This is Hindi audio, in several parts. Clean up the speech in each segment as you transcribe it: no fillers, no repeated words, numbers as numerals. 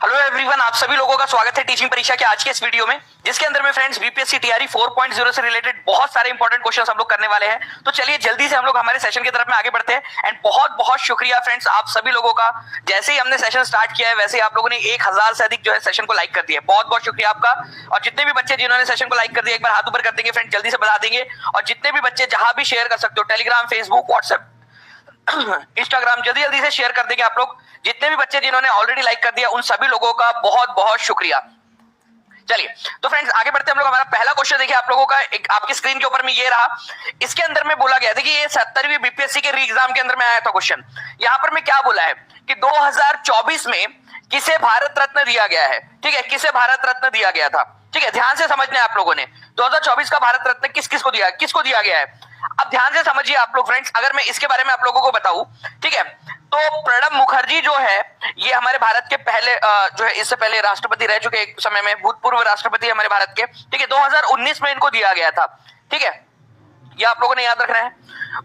हेलो एवरीवन, आप सभी लोगों का स्वागत है टीचिंग परीक्षा के आज के इस वीडियो में, जिसके अंदर में फ्रेंड्स बीपीएससी टीआरई 4.0 से रिलेटेड बहुत सारे इंपॉर्टेंट क्वेश्चंस हम लोग करने वाले हैं। तो चलिए जल्दी से हम लोग हमारे सेशन की तरफ में आगे बढ़ते हैं। एंड बहुत बहुत शुक्रिया फ्रेंड्स आप सभी लोगों का। जैसे ही हमने सेशन स्टार्ट किया है वैसे ही आप लोगों ने 1000 से अधिक जो है सेशन को लाइक कर दिया है। बहुत बहुत शुक्रिया आपका। और जितने भी बच्चे जिन्होंने सेशन को लाइक कर दिया एक बार हाथ ऊपर कर देंगे फ्रेंड, जल्दी से बता देंगे। और जितने भी बच्चे जहां भी शेयर कर सकते हो, टेलीग्राम, फेसबुक, व्हाट्सएप, इंस्टाग्राम, जल्दी जल्दी से शेयर कर देंगे आप लोग। जितने भी बच्चे जिन्होंने ऑलरेडी लाइक कर दिया उन सभी लोगों का बहुत बहुत शुक्रिया। चलिए तो फ्रेंड्स आगे बढ़ते हैं हम लोग। हमारा पहला क्वेश्चन देखिए आप लोगों का, एक आपकी स्क्रीन के ऊपर में ये रहा। इसके अंदर में बोला गया, देखिए ये 70वीं बीपीएससी के री एग्जाम के अंदर में आया था क्वेश्चन। यहां पर मैं क्या बोला है कि 2024 में किसे भारत रत्न दिया गया है। ठीक है, किसे भारत रत्न दिया गया था। ठीक है, ध्यान से समझना है आप लोगों ने 2024 का भारत रत्न किसको दिया गया है। अब ध्यान से समझिए आप लोग फ्रेंड्स, अगर मैं इसके बारे में आप लोगों को बताऊं, ठीक है, तो प्रणब मुखर्जी जो है ये हमारे भारत के पहले जो है इससे पहले राष्ट्रपति रह चुके, एक समय में भूतपूर्व राष्ट्रपति हमारे भारत के। ठीक है, 2019 में इनको दिया गया था। ठीक है, ये आप लोगों ने याद रखना है।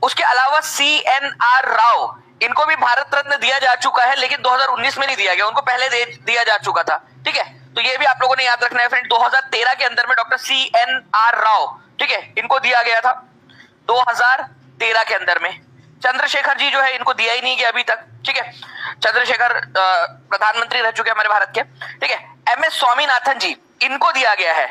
उसके अलावा CNR राव, इनको भी भारत रत्न दिया जा चुका है, लेकिन 2019 में नहीं दिया गया, उनको पहले दिया जा चुका था। ठीक है, तो ये भी आप लोगों ने याद रखना है फ्रेंड। 2013 के अंदर में डॉक्टर CNR राव, ठीक है, इनको दिया गया था 2013 के अंदर में। चंद्रशेखर जी जो है इनको दिया ही नहीं गया अभी तक। ठीक है, चंद्रशेखर प्रधानमंत्री रह चुके हमारे भारत के। ठीक है, MS स्वामीनाथन जी, इनको दिया गया है।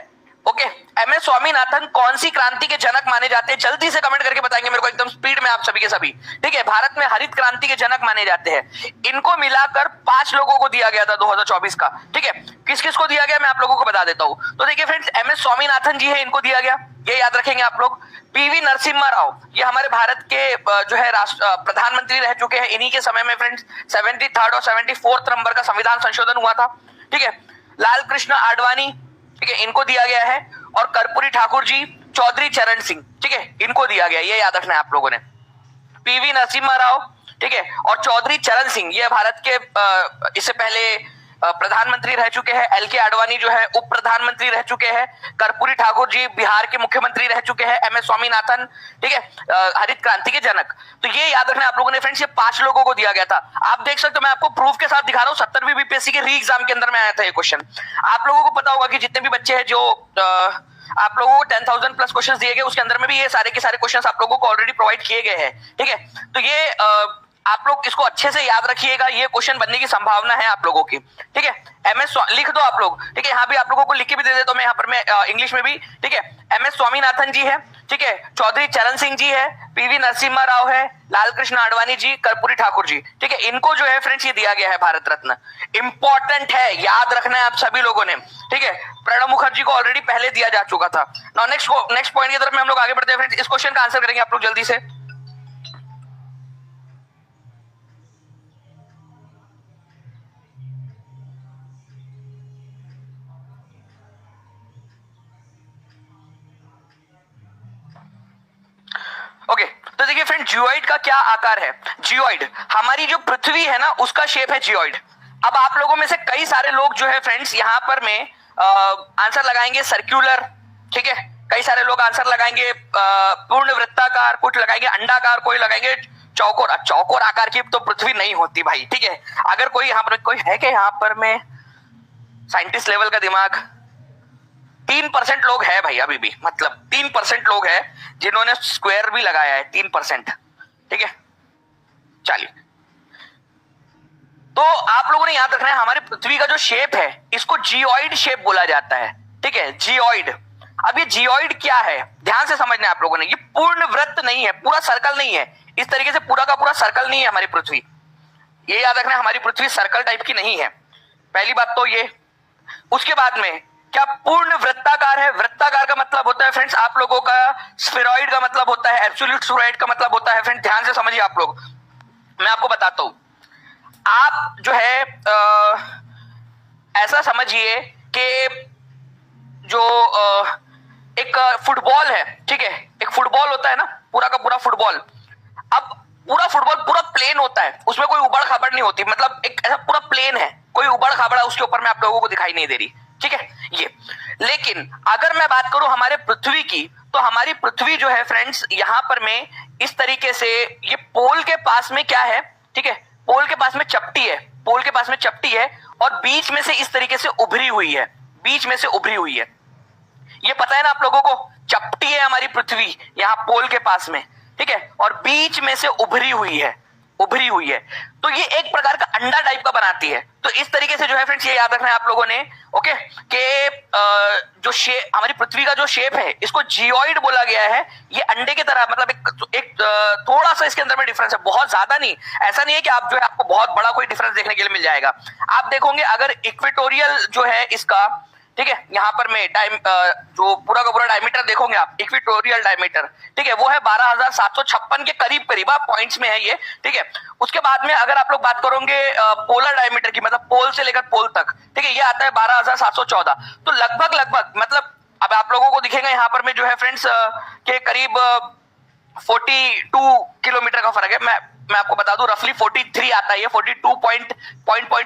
ओके, MS स्वामीनाथन कौन सी क्रांति के जनक माने जाते हैं, जल्दी से कमेंट करके बताएंगे मेरे को एकदम स्पीड में आप सभी के सभी। ठीक है, भारत में हरित क्रांति के जनक माने जाते हैं। इनको मिलाकर 5 लोगों को दिया गया था 2024 का। ठीक है, किस किस को दिया गया मैं आप लोगों को बता देता हूं। तो देखिए फ्रेंड्स, MS स्वामीनाथन जी है, इनको दिया गया, ये याद रखेंगे आप लोग। PV नरसिम्हा राव, ये हमारे भारत के जो है प्रधानमंत्री रह चुके हैं। इन्हीं के समय में फ्रेंड्स 73rd और 74th नंबर का संविधान संशोधन हुआ था। ठीक है, लाल कृष्ण आडवाणी, ठीक है, इनको दिया गया है। और कर्पूरी ठाकुर जी, चौधरी चरण सिंह, ठीक है, इनको दिया गया, ये याद रखना है आप लोगों ने। PV नरसिम्हा राव, ठीक है, और चौधरी चरण सिंह, ये भारत के इससे पहले प्रधानमंत्री रह चुके हैं। LK आडवाणी जो है उप प्रधानमंत्री रह चुके हैं। कर्पूरी ठाकुर जी बिहार के मुख्यमंत्री रह चुके हैं। MS स्वामीनाथन, ठीक है, हरित क्रांति के जनक। तो ये याद रखना आप लोगों ने फ्रेंड्स, ये 5 लोगों को दिया गया था। आप देख सकते हो, मैं आपको प्रूफ के साथ दिखा रहा हूँ। 70वीं बीपीएससी के री एग्जाम के अंदर में आया था ये क्वेश्चन। आप लोगों को पता होगा कि जितने भी बच्चे हैं जो आप लोगों को 10,000 प्लस क्वेश्चन दिए गए, उसके अंदर में भी ये सारे के सारे क्वेश्चन आप लोगों को ऑलरेडी प्रोवाइड किए गए हैं। ठीक है, तो ये आप लोग इसको अच्छे से याद रखिएगा, ये क्वेश्चन बनने की संभावना है आप लोगों की। ठीक है, MS लिख दो आप लोग। ठीक है, यहाँ भी आप लोगों को लिख के भी दे देता हूं मैं, यहाँ पर मैं इंग्लिश में भी। ठीक है, MS स्वामीनाथन जी है, ठीक है, चौधरी चरण सिंह जी है, PV नरसिम्हा राव है, लाल कृष्ण आडवाणी जी, कर्पूरी ठाकुर जी। ठीक है, इनको जो है फ्रेंड्स ये दिया गया है भारत रत्न। इंपॉर्टेंट है, याद रखना है आप सभी लोगों ने। ठीक है, प्रणब मुखर्जी को ऑलरेडी पहले दिया जा चुका था। नाउ नेक्स्ट पॉइंट की तरफ में हम लोग आगे बढ़ते हैं फ्रेंड्स। इस क्वेश्चन का आंसर करेंगे आप लोग जल्दी से। ओके, तो देखिए फ्रेंड, जियोइड का क्या आकार है। जियोइड, हमारी जो पृथ्वी है ना उसका शेप है जियोइड। अब आप लोगों में से कई सारे लोग जो है फ्रेंड्स यहाँ पर में आंसर लगाएंगे सर्कुलर। ठीक है, कई सारे लोग आंसर लगाएंगे पूर्ण वृत्ताकार, कुछ लगाएंगे अंडाकार, कोई लगाएंगे चौकोर। चौकोर आकार की तो पृथ्वी नहीं होती भाई। ठीक है, अगर कोई यहाँ पर कोई है कि यहाँ पर में साइंटिस्ट लेवल का दिमाग, 3% लोग है भाई अभी भी, मतलब 3% लोग है जिन्होंने स्क्वायर भी लगाया है, 3%। ठीक है, चलिए, तो आप लोगों ने याद रखना है हमारी पृथ्वी का जो शेप है इसको जियोइड शेप बोला जाता है। ठीक है, जियोइड। अब ये जियोइड क्या है, ध्यान से समझना है आप लोगों ने। ये पूर्ण वृत्त नहीं है, पूरा सर्कल नहीं है, इस तरीके से पूरा का पूरा सर्कल नहीं है हमारी पृथ्वी। ये याद रखना है, हमारी पृथ्वी सर्कल टाइप की नहीं है, पहली बात तो ये। उसके बाद में क्या पूर्ण वृत्ताकार है। वृत्ताकार का मतलब होता है फ्रेंड्स आप लोगों का, स्फेरॉइड का मतलब होता है, एब्सोल्यूट स्फेरॉइड का मतलब होता है। फ्रेंड ध्यान से समझिए आप लोग, मैं आपको बताता हूं। आप जो है ऐसा समझिए कि जो एक फुटबॉल है, ठीक है, एक फुटबॉल होता है ना, पूरा का पूरा फुटबॉल। अब पूरा फुटबॉल पूरा प्लेन होता है, उसमें कोई उबड़ खाबड़ नहीं होती, मतलब एक ऐसा पूरा प्लेन है, कोई उबड़ खाबड़ उसके ऊपर में आप लोगों को दिखाई नहीं दे रही। ठीक है, ये। लेकिन अगर मैं बात करूं हमारे पृथ्वी की, तो हमारी पृथ्वी जो है फ्रेंड्स यहां पर में इस तरीके से, ये पोल के पास में क्या है, ठीक है, पोल के पास में चपटी है। पोल के पास में चपटी है और बीच में से इस तरीके से उभरी हुई है, बीच में से उभरी हुई है। ये पता है ना आप लोगों को, चपटी है हमारी पृथ्वी यहाँ पोल के पास में, ठीक है, और बीच में से उभरी हुई है, उभरी हुई है। तो ये एक प्रकार का अंडा टाइप का बनाती है। तो इस तरीके से जो है फ्रेंड्स ये याद रखना है आप लोगों ने, ओके, कि जो शेप हमारी पृथ्वी का जो शेप है इसको जियोइड बोला गया है। ये अंडे की तरह, मतलब एक थोड़ा सा इसके अंदर में डिफरेंस है, बहुत ज्यादा नहीं। ऐसा नहीं है कि आप जो है आपको बहुत बड़ा कोई डिफरेंस देखने के लिए मिल जाएगा। आप देखोगे अगर इक्वेटोरियल जो है इसका, ठीक है, यहां पर में जो पूरा का पूरा डायमीटर देखोगे आप, इक्वेटोरियल डायमीटर, ठीक है, वो है 12,756 के करीब करीब पॉइंट्स में है ये, ठीक है। उसके बाद में अगर आप लोग बात करोगे पोलर डायमीटर की, मतलब पोल से लेकर पोल तक, ठीक है, ये आता है 12,714। तो लगभग लगभग, मतलब अब आप लोगों को दिखेगा यहां पर में जो है फ्रेंड्स के करीब 42 किलोमीटर का फर्क है। मैं आपको बता दूं, रफली 43 आता है, ये 42 पॉइंट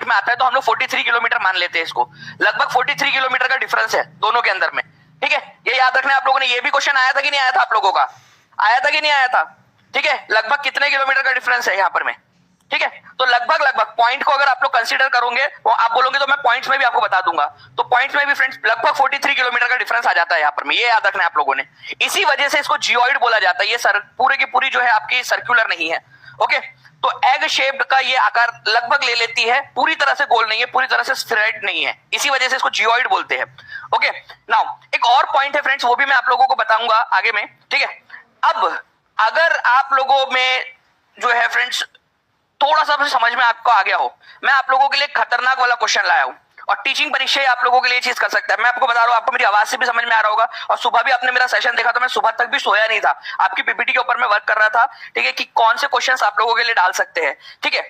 में आता है, तो हम लोग 43 किलोमीटर मान लेते हैं इसको। लगभग 43 किलोमीटर का डिफरेंस है दोनों के अंदर में, ठीक है। ये याद रखना है आप लोगों ने। ये भी क्वेश्चन आया था कि नहीं आया था आप लोगों का, आया था कि नहीं आया था, ठीक है। लगभग कितने किलोमीटर का डिफरेंस है यहाँ पर में, ठीक है। तो लगभग लगभग पॉइंट को अगर आप लोग कंसीडर करोगे, तो आप बोलोगे तो मैं पॉइंट्स में भी आपको बता दूंगा, तो पॉइंट्स में भी फ्रेंड्स लगभग 43 किलोमीटर का डिफरेंस आ जाता है यहाँ पर में। ये याद रखना है आप लोगों ने। इसी वजह से इसको जियोइड बोला जाता है। ये पूरे की पूरी जो है आपकी सर्कुलर नहीं है, ओके। तो एग शेप्ड का ये आकार लगभग ले लेती है, पूरी तरह से गोल नहीं है, पूरी तरह से स्फेरॉइड नहीं है, इसी वजह से इसको जियोइड बोलते हैं, ओके। नाउ एक और पॉइंट है फ्रेंड्स, वो भी मैं आप लोगों को बताऊंगा आगे में, ठीक है। अब अगर आप लोगों में जो है फ्रेंड्स थोड़ा सा समझ में आपको आ गया हो, मैं आप लोगों के लिए खतरनाक वाला क्वेश्चन लाया हूं, और टीचिंग परीक्षा आप लोगों के लिए चीज कर सकता है। मैं आपको बता रहा हूं, आपको मेरी आवाज से भी समझ में आ रहा होगा, और सुबह भी आपने मेरा सेशन देखा तो मैं सुबह तक भी सोया नहीं था, आपकी पीपीटी के ऊपर मैं वर्क कर रहा था, ठीक है, कि कौन से क्वेश्चंस आप लोगों के लिए डाल सकते हैं, ठीक है।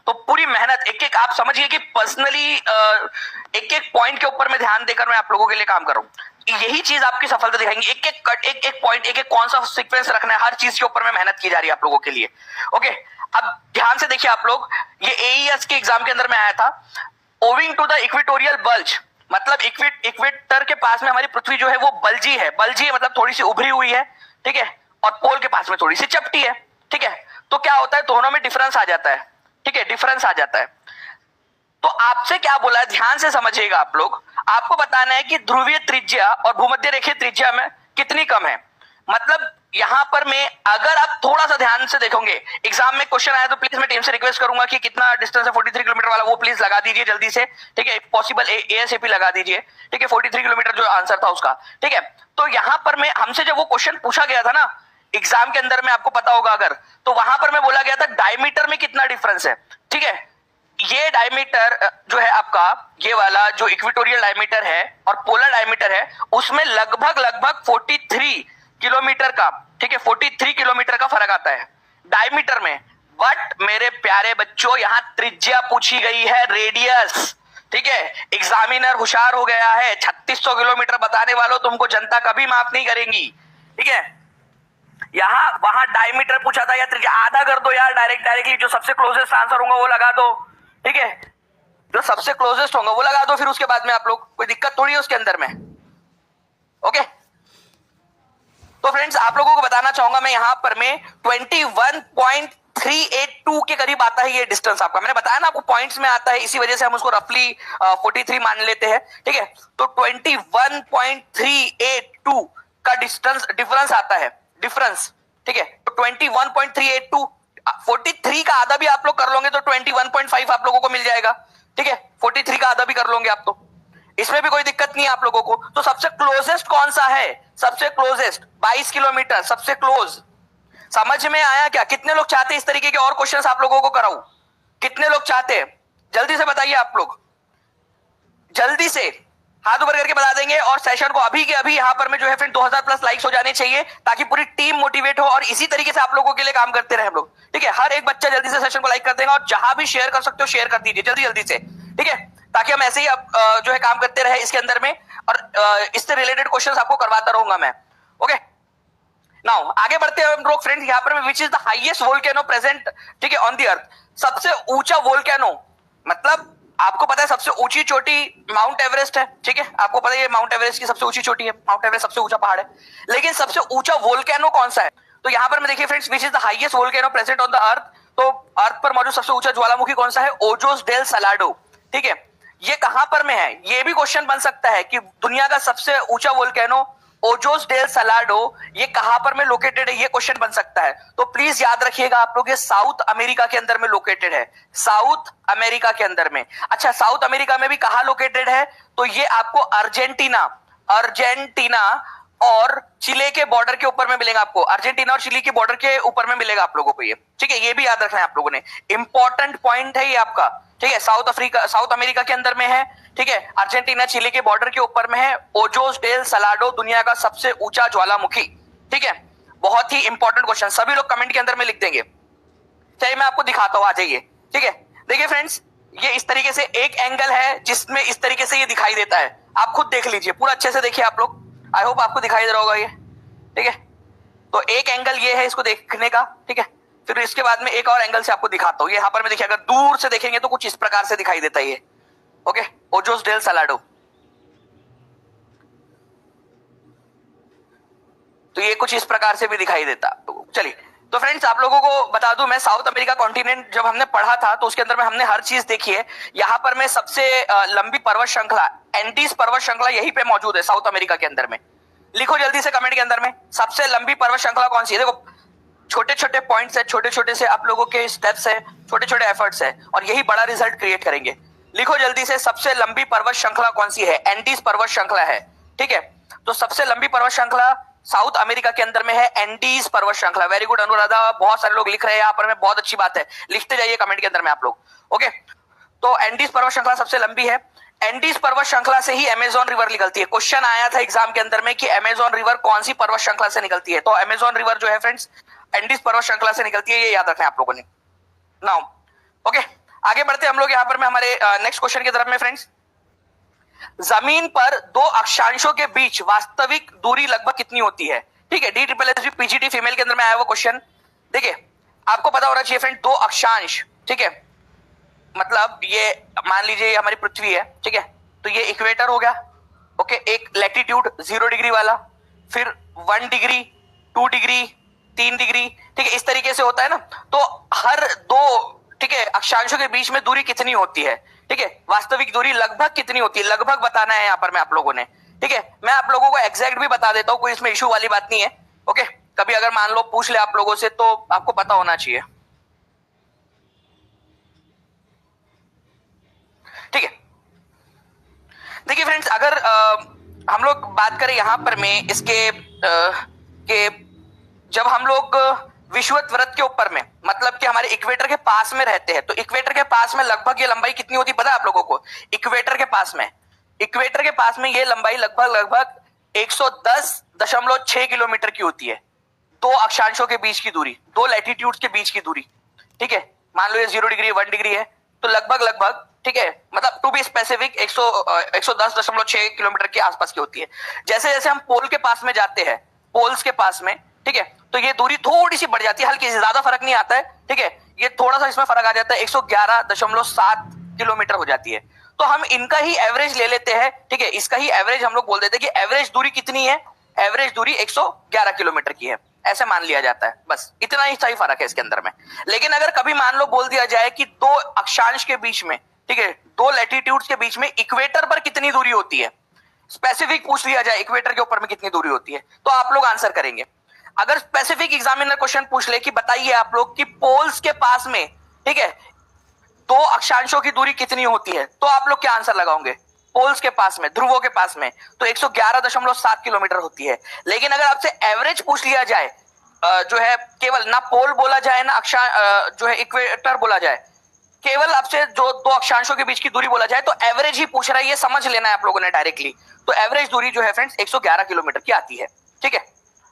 तो पूरी मेहनत एक एक, आप समझिए कि पर्सनली एक एक पॉइंट के ऊपर मैं ध्यान देकर मैं आप लोगों के लिए काम कर रहा हूं। यही चीज आपकी सफलता दिखाएंगे। एक एक कट, एक एक पॉइंट, एक एक कौन सा सीक्वेंस रखना है, हर चीज के ऊपर में मेहनत की जा रही है आप लोगों के लिए, ओके। अब ध्यान से देखिए आप लोग, ये एईएस के एग्जाम के अंदर में आया था, owing to the equatorial bulge, मतलब इक्वेटर के पास में हमारी पृथ्वी जो है वो बल्जी है। बल्जी है मतलब थोड़ी सी उभरी हुई है, ठीक है, और पोल के पास में थोड़ी सी चपटी है, ठीक है। तो क्या होता है, दोनों में डिफरेंस आ जाता है, ठीक है, डिफरेंस आ जाता है। तो आपसे क्या बोला है, ध्यान से समझिएगा आप लोग। आपको बताना है कि ध्रुवीय त्रिज्या और भूमध्य रेखीय त्रिज्या में कितनी कम है। मतलब यहां पर मैं, अगर आप थोड़ा सा ध्यान से देखोगे, एग्जाम में क्वेश्चन आया तो प्लीज मैं टीम से रिक्वेस्ट करूंगा कि कितना डिस्टेंस है 43 किलोमीटर वाला, वो प्लीज लगा दीजिए जल्दी से, ठीक है, पॉसिबल एएसएपी लगा दीजिए, ठीक है, 43 किलोमीटर जो आंसर था उसका, ठीक है। तो यहां पर मैं, हमसे जब वो क्वेश्चन पूछा गया था ना एग्जाम के अंदर में, आपको पता होगा अगर, तो वहां पर मैं बोला गया था डायमीटर में कितना डिफरेंस है, ठीक है। ये डायमीटर जो है आपका, ये वाला जो इक्वेटोरियल डायमीटर है और पोलर डायमीटर है, उसमें लगभग लगभग 43 किलोमीटर का, ठीक है, 43 किलोमीटर का फर्क आता है डायमीटर में। बट मेरे प्यारे बच्चों, यहां त्रिज्या पूछी गई है, रेडियस, ठीक है। एग्जामिनर होशियार हो गया है, 3600 किलोमीटर बताने वालों तुमको जनता कभी माफ नहीं करेंगी, ठीक है। यहां वहां डायमीटर पूछा था या त्रिज्या, आधा कर दो यार, डायरेक्टली जो सबसे क्लोजेस्ट आंसर होगा वो लगा दो, ठीक है, जो सबसे क्लोजेस्ट होगा वो लगा दो, फिर उसके बाद में आप लोग, कोई दिक्कत थोड़ी है उसके अंदर में, ओके। तो फ्रेंड्स आप लोगों को बताना चाहूंगा मैं, यहां पर मैं 21.382 के करीब आता है ये डिस्टेंस आपका। मैंने बताया ना आपको पॉइंट्स में आता है, इसी वजह से हम उसको रफली 43 मान लेते हैं, ठीक है। तो 21.382 का डिफरेंस आता है, डिफरेंस, ठीक है। तो 21.382, 43 का आधा भी आप लोग कर लोगे तो 21.5 आप लोगों को मिल जाएगा, ठीक है। 43 का आधा भी कर लोगे आप तो इसमें भी कोई दिक्कत नहीं है आप लोगों को। तो सबसे क्लोजेस्ट कौन सा है, सबसे क्लोजेस्ट 22 किलोमीटर, सबसे क्लोज। समझ में आया क्या? कितने लोग चाहते हैं इस तरीके के और क्वेश्चंस आप लोगों को कराऊं? कितने लोग चाहते हैं? जल्दी से बताइए आप लोग, जल्दी से हाथ ऊपर करके बता देंगे। और सेशन को अभी के अभी यहां पर में जो है फ्रेंड 2000 प्लस लाइक्स हो जाने चाहिए, ताकि पूरी टीम मोटिवेट हो और इसी तरीके से आप लोगों के लिए काम करते रहे हम लोग, ठीक है। हर एक बच्चा जल्दी से सेशन को लाइक कर देगा, और जहां भी शेयर कर सकते हो शेयर कर दीजिए जल्दी जल्दी से, ठीक है, ताकि हम ऐसे ही जो है काम करते रहे इसके अंदर में, और इससे रिलेटेड क्वेश्चंस आपको करवाता रहूंगा मैं, ओके। नाउ आगे बढ़ते हैं हम लोग फ्रेंड, यहां पर which is the highest volcano present, ठीक है, ऑन द अर्थ। सबसे ऊंचा वोल्केनो, मतलब आपको पता है सबसे ऊंची चोटी माउंट एवरेस्ट है, ठीक है, आपको पता है ये माउंट एवरेस्ट की सबसे ऊंची चोटी है, माउंट एवरेस्ट सबसे ऊंचा पहाड़ है, लेकिन सबसे ऊंचा वोल्केनो कौन सा है? तो यहां पर मैं देखिए friends, which is the highest volcano present on the earth, तो अर्थ पर मौजूद सबसे ऊंचा ज्वालामुखी कौन सा है? Ojos del Salado. ठीक है, ये कहां पर में है? ये भी क्वेश्चन बन सकता है कि दुनिया का सबसे ऊंचा वोल्केनो ओजोस डेल सलाडो ये कहां पर में लोकेटेड है, ये क्वेश्चन बन सकता है। तो प्लीज याद रखिएगा आप लोग, ये साउथ अमेरिका के अंदर में लोकेटेड है, साउथ अमेरिका के अंदर में। अच्छा, साउथ अमेरिका में भी कहां लोकेटेड है? तो ये आपको अर्जेंटीना और चिले के बॉर्डर के ऊपर में मिलेगा आपको, अर्जेंटीना और चिली के बॉर्डर के ऊपर में मिलेगा आप लोगों को ये। ठीक है, ये भी याद रखना है आप लोगों ने, इंपॉर्टेंट पॉइंट है ये आपका। ठीक है, साउथ अमेरिका के अंदर में है। ठीक है, अर्जेंटीना चिली के बॉर्डर के ऊपर में है। ओजोस डेल सलाडो दुनिया का सबसे ऊंचा ज्वालामुखी। ठीक है, बहुत ही इंपॉर्टेंट क्वेश्चन, सभी लोग कमेंट के अंदर में लिख देंगे। चलिए मैं आपको दिखाता हूं, आ जाइए। ठीक है, देखिए फ्रेंड्स, ये इस तरीके से एक एंगल है जिसमें इस तरीके से ये दिखाई देता है। आप खुद देख लीजिए, पूरा अच्छे से देखिए आप लोग, आई होप आपको दिखाई दे रहा होगा ये। ठीक है, तो एक एंगल ये है इसको देखने का। ठीक है, फिर इसके बाद में एक और एंगल से आपको दिखाता हूं। यहां पर मैं देखिए, अगर दूर से देखेंगे तो कुछ इस प्रकार से दिखाई देता है ये। Okay, Ojos del Salado. तो ये कुछ इस प्रकार से भी दिखाई देता। तो चलिए, तो फ्रेंड्स आप लोगों को बता दूं, मैं साउथ अमेरिका कॉन्टिनेंट जब हमने पढ़ा था तो उसके अंदर में हमने हर चीज देखी है। यहां पर में सबसे लंबी पर्वत श्रृंखला एंडीज पर्वत श्रृंखला यहीं पे मौजूद है साउथ अमेरिका के अंदर में। लिखो जल्दी से कमेंट के अंदर में, सबसे लंबी पर्वत श्रृंखला कौन सी है? देखो, छोटे छोटे पॉइंट्स है, छोटे छोटे से आप लोगों के स्टेप्स है, छोटे छोटे एफर्ट्स है, और यही बड़ा रिजल्ट क्रिएट करेंगे। लिखो जल्दी से, सबसे लंबी पर्वत श्रृंखला कौन सी है? एंडीज पर्वत श्रृंखला है। ठीक है, तो सबसे लंबी पर्वत श्रृंखला साउथ अमेरिका के अंदर में है एंडीज पर्वत श्रृंखला। वेरी गुड अनुराधा, बहुत सारे लोग लिख रहे हैं यहाँ पर में, बहुत अच्छी बात है, लिखते जाइए कमेंट के अंदर में आप लोग। ओके, तो एंडीज पर्वत श्रृंखला सबसे लंबी है। एंडीज पर्वत श्रृंखला से ही अमेजोन रिवर निकलती है। क्वेश्चन आया था एग्जाम के अंदर में कि अमेजोन रिवर कौन सी पर्वत श्रृंखला से निकलती है? तो अमेजोन रिवर जो है फ्रेंड्स एंडीज पर्वत श्रृंखला से निकलती है, ये याद रखना है आप लोगों ने। नाउ ओके, आगे बढ़ते हम लोग यहाँ पर में हमारे नेक्स्ट क्वेश्चन की तरफ में। फ्रेंड्स, जमीन पर दो अक्षांशों के बीच वास्तविक दूरी लगभग कितनी होती है? ठीक है, DSSB PGT फीमेल के अंदर में आया हुआ क्वेश्चन। देखिए, आपको पता होना चाहिए फ्रेंड, दो अक्षांश, ठीक है, मतलब ये मान लीजिए हमारी पृथ्वी है। ठीक है, तो ये इक्वेटर हो गया। ओके, एक लैटिट्यूड 0 डिग्री वाला, फिर 1 डिग्री, 2 डिग्री, 3 डिग्री। ठीक है, इस तरीके से होता है ना। तो हर दो, ठीक है, अक्षांशों के बीच में दूरी कितनी होती है? ठीक है, वास्तविक दूरी लगभग कितनी होती है, लगभग बताना है यहाँ पर मैं आप लोगों ने। ठीक है, मैं आप लोगों को एग्जैक्ट भी बता देता हूँ, कोई इसमें इशू वाली बात नहीं है। ओके, कभी अगर मान लो पूछ ले आप लोगों से तो आपको पता होना चाहिए। ठीक है, देखिए फ्रेंड्स, अगर हम लोग बात करें यहां पर में इसके के जब हम लोग विषुवत वृत्त के ऊपर में, मतलब कि हमारे इक्वेटर के पास में रहते हैं, तो इक्वेटर के पास में लगभग ये लंबाई कितनी होती है पता है आप लोगों को? इक्वेटर के पास में ये लंबाई लगभग 110.6 किलोमीटर की होती है। दो अक्षांशों के बीच की दूरी, दो लैटिट्यूड्स के बीच की दूरी। ठीक है, मान लो ये 0 डिग्री 1 डिग्री है, तो लगभग ठीक है, मतलब टू बी स्पेसिफिक 110.6 किलोमीटर के आसपास की होती है। जैसे जैसे हम पोल के पास में जाते हैं, पोल्स के पास में, ठीक है, तो ये दूरी थोड़ी सी बढ़ जाती है, हल्की सी, ज्यादा फर्क नहीं आता है। ठीक है, ये थोड़ा सा इसमें फर्क आ जाता है, 111.7 किलोमीटर हो जाती है। तो हम इनका ही एवरेज ले लेते हैं। ठीक है, इसका ही एवरेज हम लोग बोल देते हैं कि एवरेज दूरी कितनी है? एवरेज दूरी 111 किलोमीटर की है, ऐसे मान लिया जाता है। बस इतना ही सही फर्क है इसके अंदर में। लेकिन अगर कभी मान लो बोल दिया जाए कि दो अक्षांश के बीच में, ठीक है, दो लैटिट्यूड्स के बीच में इक्वेटर पर कितनी दूरी होती है, स्पेसिफिक पूछ लिया जाए इक्वेटर के ऊपर में कितनी दूरी होती है, तो आप लोग आंसर करेंगे। अगर स्पेसिफिक एग्जामिनर क्वेश्चन पूछ ले कि बताइए आप लोग कि पोल्स के पास में, ठीक है, दो अक्षांशों की दूरी कितनी होती है, तो आप लोग क्या आंसर लगाओगे? पोल्स के पास में, ध्रुवों के पास में, तो 111.7 किलोमीटर होती है। लेकिन अगर आपसे एवरेज पूछ लिया जाए, जो है केवल ना पोल बोला जाए ना जो है इक्वेटर बोला जाए, केवल आपसे जो दो अक्षांशों के बीच की दूरी बोला जाए, तो एवरेज ही पूछ रहा है, ये समझ लेना है आप लोगों ने डायरेक्टली। तो एवरेज दूरी जो है फ्रेंड्स 111 किलोमीटर की आती है। ठीक है,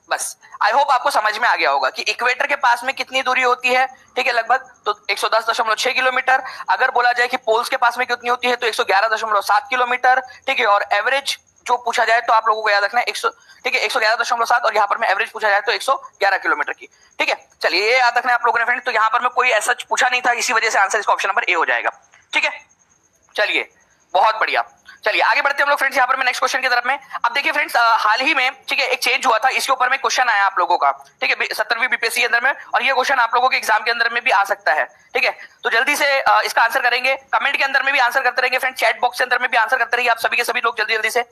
बस आई होप आपको समझ में आ गया होगा कि इक्वेटर के पास में कितनी दूरी होती है। ठीक है, लगभग तो 110.6 किलोमीटर। अगर बोला जाए कि पोल्स के पास में कितनी होती है तो 111.7 किलोमीटर। ठीक है, और एवरेज जो पूछा जाए तो आप लोगों को याद रखना है 100, ठीक है, 111.7, और यहाँ पर में एवरेज पूछा जाए तो 111 किलोमीटर की। ठीक है, चलिए ये याद रखना है आप लोगों ने फ्रेंड। तो यहाँ पर में कोई ऐसा पूछा नहीं था, इसी वजह से आंसर इसका ऑप्शन नंबर ए हो जाएगा। ठीक है, चलिए बहुत बढ़िया। चलिए आगे बढ़ते हैं हम लोग फ्रेंड्स यहाँ पर मैं नेक्स्ट क्वेश्चन की तरफ में। अब देखिए फ्रेंड्स हाल ही में ठीक है एक चेंज हुआ था, इसके ऊपर में क्वेश्चन आया आप लोगों का, ठीक है 17वीं बीपीएससी के अंदर में, और ये क्वेश्चन आप लोगों के एग्जाम के अंदर में भी आ सकता है। ठीक है, तो जल्दी से इसका आंसर करेंगे, कमेंट के अंदर में भी आंसर करते रहेंगे फ्रेंड्स, चैट बॉक्स के अंदर में भी आंसर करते रहिए आप सभी के सभी लोग, जल्दी जल्दी से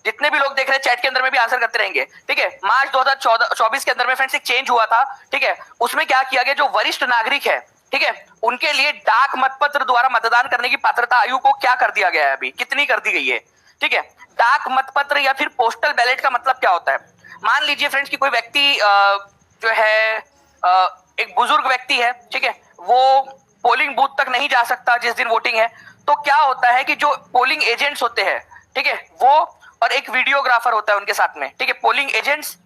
जितने भी लोग देख रहे हैं चैट के अंदर में भी आंसर करते रहेंगे। ठीक है, मार्च 2024 के अंदर में फ्रेंड्स एक चेंज हुआ था। ठीक है, उसमें क्या किया गया, जो वरिष्ठ नागरिक है ठीक है उनके लिए डाक मतपत्र द्वारा मतदान करने की पात्रता आयु को क्या कर दिया गया है, अभी कितनी कर दी गई है। ठीक है, डाक मतपत्र या फिर पोस्टल बैलेट का मतलब क्या होता है। मान लीजिए फ्रेंड्स कि कोई व्यक्ति जो है एक बुजुर्ग व्यक्ति है, ठीक है, वो पोलिंग बूथ तक नहीं जा सकता जिस दिन वोटिंग है, तो क्या होता है कि जो पोलिंग एजेंट्स होते हैं ठीक है वो, और एक वीडियोग्राफर होता है उनके साथ में, ठीक है पोलिंग एजेंट्स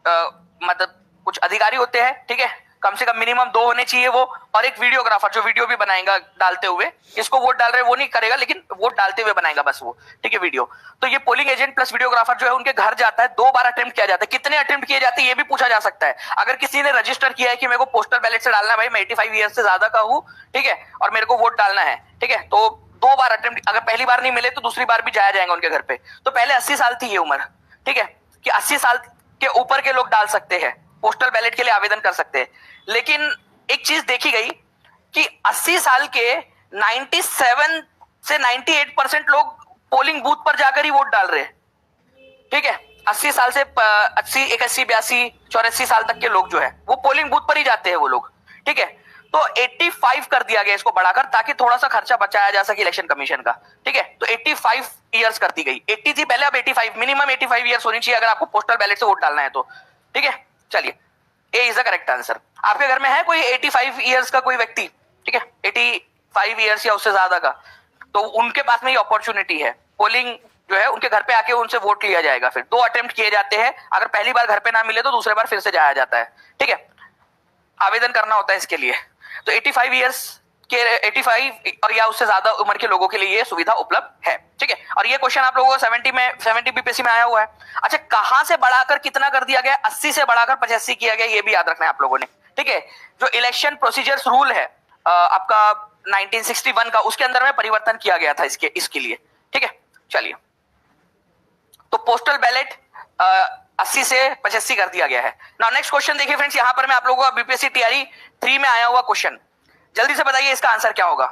मतलब कुछ अधिकारी होते हैं, ठीक है कम से कम मिनिमम 2 होने चाहिए वो, और एक वीडियोग्राफर जो वीडियो भी बनाएगा डालते हुए, इसको वोट डाल रहे वो नहीं करेगा लेकिन वोट डालते हुए बनाएगा बस वो, ठीक है वीडियो। तो ये पोलिंग एजेंट प्लस वीडियोग्राफर जो है उनके घर जाता है, 2 बार अटेम्प्ट किया जाता है, कितने अटेम्प्ट किए जाते हैं ये भी पूछा जा सकता है। अगर किसी ने रजिस्टर किया है कि मेरे को पोस्टल बैलेट से डालना है, भाई मैं 85 ईयर्स से ज्यादा का हूँ ठीक है और मेरे को वोट डालना है, ठीक है तो 2 बार अटेम्प्ट, अगर पहली बार नहीं मिले तो दूसरी बार भी जाया जाएगा उनके घर पे। तो पहले 80 साल थी ये उम्र, ठीक है कि 80 साल के ऊपर के लोग डाल सकते हैं, पोस्टल बैलेट के लिए आवेदन कर सकते हैं। लेकिन एक चीज देखी गई कि 80 साल के 97 से 98% लोग पोलिंग बूथ पर जाकर ही वोट डाल रहे हैं। ठीक है, 80 साल से 80 81 82 84 साल तक के लोग जो है वो पोलिंग बूथ पर ही जाते हैं वो लोग। ठीक है, तो 85 कर दिया गया इसको बढ़ाकर, ताकि थोड़ा सा खर्चा बचाया जा सके इलेक्शन कमीशन का। ठीक है, तो 85 ईयर्स कर दी गई, 80 थी पहले, अब 85, मिनिमम 85 ईयर्स होनी चाहिए अगर आपको पोस्टल बैलेट से वोट डालना है तो। ठीक है, चलिए ए इज द करेक्ट आंसर। आपके घर में है कोई 85 ईयर्स का कोई व्यक्ति, ठीक है 85 ईयर्स या उससे ज्यादा का, तो उनके पास में ये अपॉर्चुनिटी है, पोलिंग जो है उनके घर पे आके उनसे वोट लिया जाएगा। फिर 2 अटेम्प्ट किए जाते हैं, अगर पहली बार घर पे ना मिले तो दूसरे बार फिर से जाया जाता है। ठीक है, आवेदन करना होता है इसके लिए। तो 85 ईयर्स के 85 और या उससे ज्यादा उम्र के लोगों के लिए ये सुविधा उपलब्ध है। ठीक है, और ये क्वेश्चन आप लोगों को 70 बीपीएससी में आया हुआ है। अच्छा, कहां से बढ़ाकर कितना कर दिया गया, 80 से बढ़ाकर 85 किया गया, ये भी याद रखना है आप लोगों ने। ठीक है, जो इलेक्शन प्रोसीजर्स रूल है आपका 1961 का, उसके अंदर में परिवर्तन किया गया था इसके लिए। ठीक है, चलिए तो पोस्टल बैलेट 80 से 85 कर दिया गया है। नाउ नेक्स्ट क्वेश्चन देखिए फ्रेंड्स, यहां पर मैं आप लोगों को बीपीएससी टीआरई 3 में आया हुआ क्वेश्चन, जल्दी से बताइए इसका आंसर क्या होगा।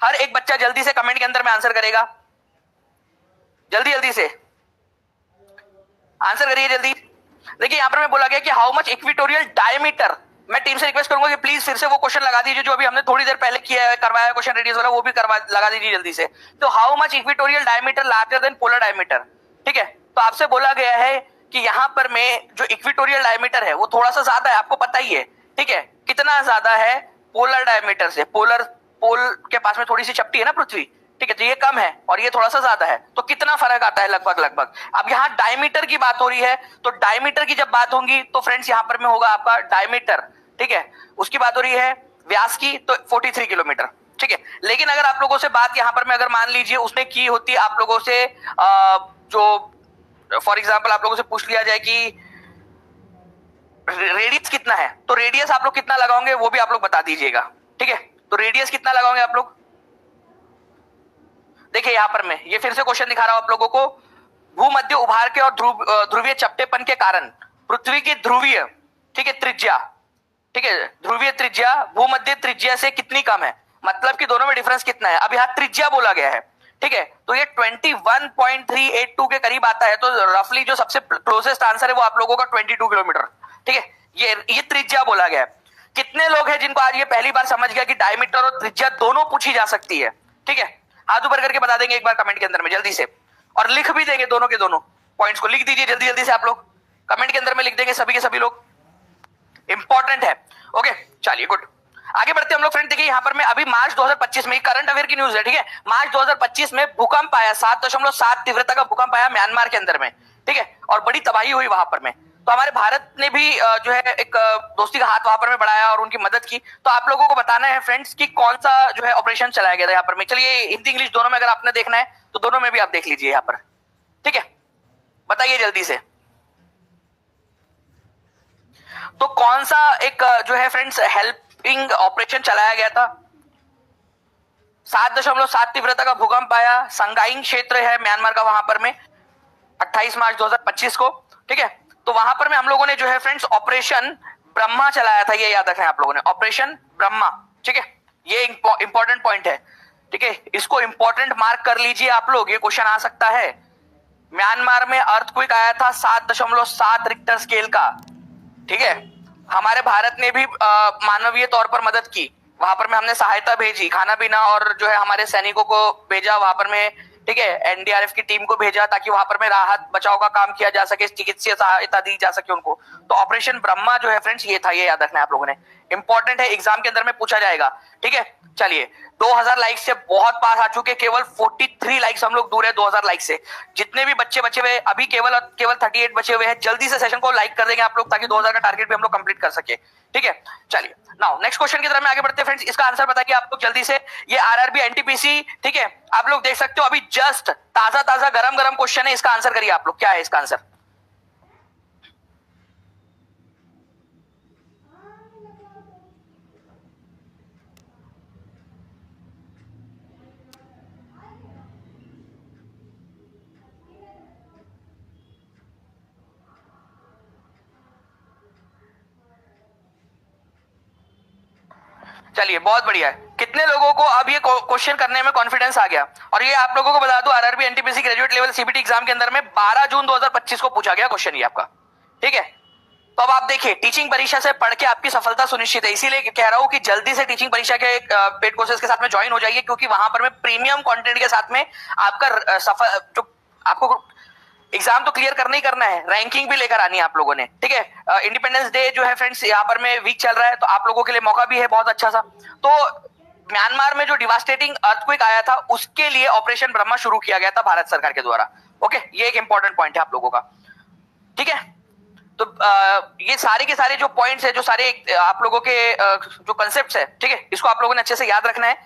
हर एक बच्चा जल्दी से कमेंट के अंदर में आंसर करेगा, जल्दी जल्दी से आंसर करिए जल्दी। देखिए यहां पर मैं बोला गया कि हाउ मच इक्वेटोरियल डायमीटर, मैं टीम से रिक्वेस्ट करूंगा कि प्लीज फिर से वो क्वेश्चन लगा दीजिए जो अभी हमने थोड़ी देर पहले किया है, करवाया क्वेश्चन रेडियस वाला, वो भी लगा दीजिए जल्दी से। तो how much equatorial diameter larger than polar diameter. ठीक है, तो आपसे बोला गया है कि यहां पर में जो इक्वेटोरियल डायमीटर है वो थोड़ा सा ज्यादा है, आपको पता ही है। ठीक है, कितना ज्यादा है पोलर डायमीटर से, पोल के पास में थोड़ी सी चपटी है ना पृथ्वी, ठीक है तो ये कम है और ये थोड़ा सा ज्यादा है, तो कितना फर्क आता है लगभग। अब यहाँ डायमीटर की बात हो रही है, तो डायमीटर की जब बात होगी तो फ्रेंड्स यहाँ पर में होगा आपका डायमीटर, ठीक है उसकी बात हो रही है। व्यास की तो 43 किलोमीटर। ठीक है, लेकिन अगर आप लोगों से बात यहाँ पर में अगर मान लीजिए उसने की होती आप लोगों से जो फॉर एग्जाम्पल आप लोगों से पूछ लिया जाए कि रेडियस कितना है, तो रेडियस आप लोग कितना लगाओगे वो भी आप लोग बता दीजिएगा। ठीक है, तो रेडियस कितना लगाओगे आप लोग, देखिए यहां पर मैं ये फिर से क्वेश्चन दिखा रहा हूं आप लोगों को। भूमध्य उभार के और ध्रुवीय चपटेपन के कारण पृथ्वी की ध्रुवीय ठीक है त्रिज्या, ठीक है ध्रुवीय त्रिज्या भूमध्य त्रिज्या से कितनी कम है, मतलब कि दोनों में डिफरेंस कितना है। अब यहाँ त्रिज्या बोला गया है, ठीक है तो ये 21.382 के करीब आता है, तो रफली जो सबसे क्लोजेस्ट आंसर है वो आप लोगों का 22 किलोमीटर। ठीक है, ये त्रिज्या बोला गया है। कितने लोग हैं जिनको आज ये पहली बार समझ गया कि डायमीटर और त्रिज्या दोनों पूछी जा सकती है। ठीक है, हाथ ऊपर करके बता देंगे एक बार कमेंट के अंदर में जल्दी से, और लिख भी देंगे दोनों के दोनों पॉइंट्स को, लिख दीजिए जल्दी जल्दी से आप लोग कमेंट के अंदर में लिख देंगे सभी के सभी लोग, इंपॉर्टेंट है। ओके चलिए गुड, आगे बढ़ते हम लोग फ्रेंड। देखिए यहाँ पर मैं अभी मार्च 2025 में करंट अफेयर की न्यूज है। ठीक है, मार्च 2025 में भूकंप आया, 7.7 तीव्रता का भूकंप आया म्यांमार के अंदर में। ठीक है, और बड़ी तबाही हुई वहां पर में, तो हमारे भारत ने भी जो है एक दोस्ती का हाथ वहां पर में बढ़ाया और उनकी मदद की। तो आप लोगों को बताना है फ्रेंड्स कि कौन सा जो है ऑपरेशन चलाया गया था यहाँ पर में। चलिए हिंदी इंग्लिश दोनों में अगर आपने देखना है तो दोनों में भी आप देख लीजिए यहाँ पर। ठीक है, बताइए जल्दी से, तो कौन सा एक जो है फ्रेंड्स हेल्पिंग ऑपरेशन चलाया गया था। 7.7 तीव्रता का भूकंप आया, संगाइंग क्षेत्र है म्यांमार का, वहां पर में 28 मार्च 2025 को, ठीक है। तो वहां पर में हम लोगों ने जो है फ्रेंड्स ऑपरेशन ब्रह्मा चलाया था, ये याद रखना है आप लोगों ने, ऑपरेशन ब्रह्मा, ठीक है। ये इंपॉर्टेंट पॉइंट है, ठीक है, इसको इंपॉर्टेंट मार्क कर लीजिए आप लोग, ये क्वेश्चन आ सकता है। म्यांमार में अर्थक्वेक आया था 7.7 रिक्टर स्केल का, ठीक है। हमारे भारत ने भी मानवीय तौर पर मदद की, वहां पर में हमने सहायता भेजी, खाना पीना और जो है हमारे सैनिकों को भेजा वहां पर में, ठीक है। एनडीआरएफ की टीम को भेजा ताकि वहां पर में राहत बचाव का काम किया जा सके, चिकित्सीय सहायता दी जा सके उनको। तो ऑपरेशन ब्रह्मा जो है फ्रेंड्स ये था, ये याद रखना है आप लोगों ने, इंपॉर्टेंट है, एग्जाम के अंदर में पूछा जाएगा, ठीक है। चलिए 2000 लाइक से बहुत पास आ चुके, केवल 43 लाइक्स हम लोग दूर है 2000 लाइक से। जितने भी बच्चे बचे हुए अभी केवल 38 बचे हुए हैं, जल्दी से सेशन को लाइक कर देंगे आप लोग ताकि 2000 का टारगेट भी हम लोग कंप्लीट कर सके, ठीक है। चलिए नाउ नेक्स्ट क्वेश्चन की तरफ में आगे बढ़ते हैं फ्रेंड्स, इसका आंसर बताइए आप लोग जल्दी से। ये आरआरबी एनटीपीसी, ठीक है, आप लोग देख सकते हो अभी जस्ट ताजा ताजा गरम गरम क्वेश्चन है, इसका आंसर करिए आप लोग, क्या है इसका आंसर। चलिए बहुत बढ़िया है, कितने लोगों को अब ये क्वेश्चन करने में कॉन्फिडेंस आ गया। और ये आप लोगों को बता दूं, RRB NTPC graduate level CBT exam के अंदर में 12 जून 2025 को पूछा गया क्वेश्चन ये आपका, ठीक है। तो अब आप देखिए टीचिंग परीक्षा से पढ़ के आपकी सफलता सुनिश्चित है, इसीलिए कह रहा हूं कि जल्दी से टीचिंग परीक्षा के पेड कोर्सेज के साथ में ज्वाइन हो जाइए, क्योंकि वहां पर में प्रीमियम कंटेंट के साथ में आपका सफल जो आपको एग्जाम तो क्लियर करना ही करना है, रैंकिंग भी लेकर आनी है आप लोगों ने, ठीक है। इंडिपेंडेंस डे जो है फ्रेंड्स यहाँ पर में वीक चल रहा है, तो आप लोगों के लिए मौका भी है बहुत अच्छा सा। तो म्यांमार में जो डिवास्टेटिंग अर्थक्वेक आया था उसके लिए ऑपरेशन ब्रह्मा शुरू किया गया था भारत सरकार के द्वारा, ओके। ये एक इंपॉर्टेंट पॉइंट है आप लोगों का, ठीक है। तो ये सारे के सारे जो पॉइंट्स है, जो सारे आप लोगों के जो कंसेप्ट्स है, ठीक है, इसको आप लोगों ने अच्छे से याद रखना है।